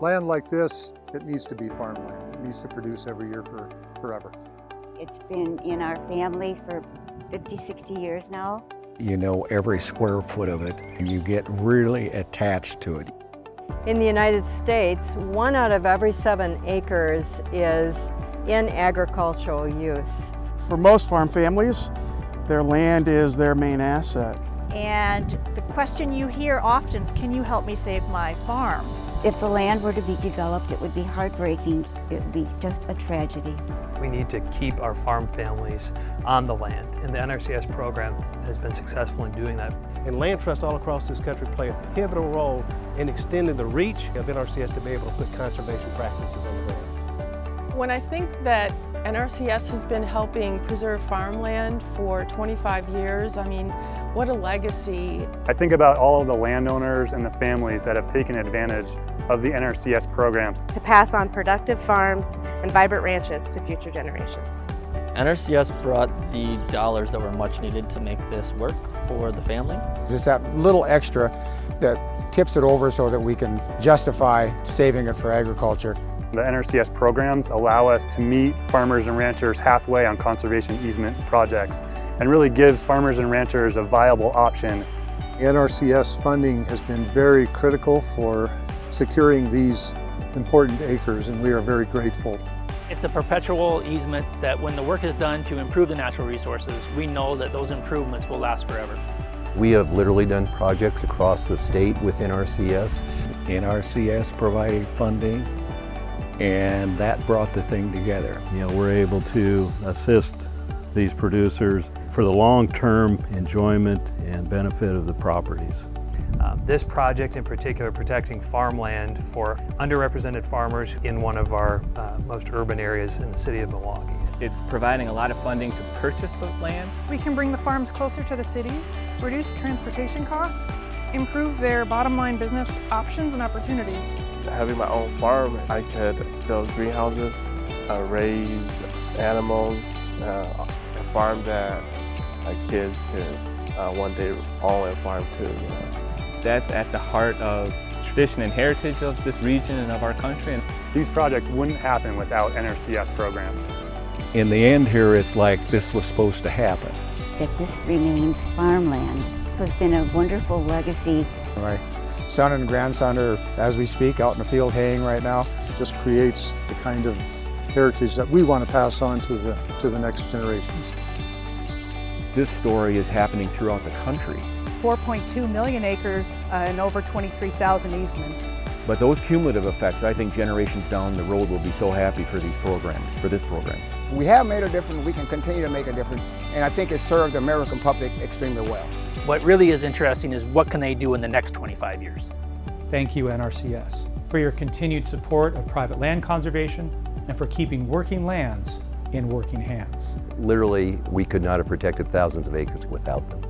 Land like this, it needs to be farmland. It needs to produce every year forever. It's been in our family for 50, 60 years now. You know every square foot of it, and you get really attached to it. In the United States, 1 out of every 7 acres is in agricultural use. For most farm families, their land is their main asset. And the question you hear often is, can you help me save my farm? If the land were to be developed, it would be heartbreaking. It would be just a tragedy. We need to keep our farm families on the land, and the NRCS program has been successful in doing that. And land trusts all across this country play a pivotal role in extending the reach of NRCS to be able to put conservation practices on the land. When I think that NRCS has been helping preserve farmland for 25 years, I mean, what a legacy. I think about all of the landowners and the families that have taken advantage of the NRCS programs to pass on productive farms and vibrant ranches to future generations. NRCS brought the dollars that were much needed to make this work for the family. Just that little extra that tips it over so that we can justify saving it for agriculture. The NRCS programs allow us to meet farmers and ranchers halfway on conservation easement projects and really gives farmers and ranchers a viable option. NRCS funding has been very critical for securing these important acres, and we are very grateful. It's a perpetual easement that when the work is done to improve the natural resources, we know that those improvements will last forever. We have literally done projects across the state with NRCS. NRCS provided funding, and that brought the thing together. You know, we're able to assist these producers for the long-term enjoyment and benefit of the properties. This project in particular, protecting farmland for underrepresented farmers in one of our most urban areas in the city of Milwaukee. It's providing a lot of funding to purchase the land. We can bring the farms closer to the city, reduce transportation costs, improve their bottom line business options and opportunities. Having my own farm, I could build greenhouses, raise animals, a farm that my kids could one day own and farm too. You know. That's at the heart of tradition and heritage of this region and of our country. These projects wouldn't happen without NRCS programs. In the end here, it's like this was supposed to happen. That this remains farmland. So it's been a wonderful legacy. My son and grandson are, as we speak, out in the field haying right now. It just creates the kind of heritage that we want to pass on to the next generations. This story is happening throughout the country. 4.2 million acres and over 23,000 easements. But those cumulative effects, I think generations down the road will be so happy for these programs, for this program. We have made a difference, we can continue to make a difference, and I think it's served the American public extremely well. What really is interesting is what can they do in the next 25 years. Thank you, NRCS, for your continued support of private land conservation and for keeping working lands in working hands. Literally, we could not have protected thousands of acres without them.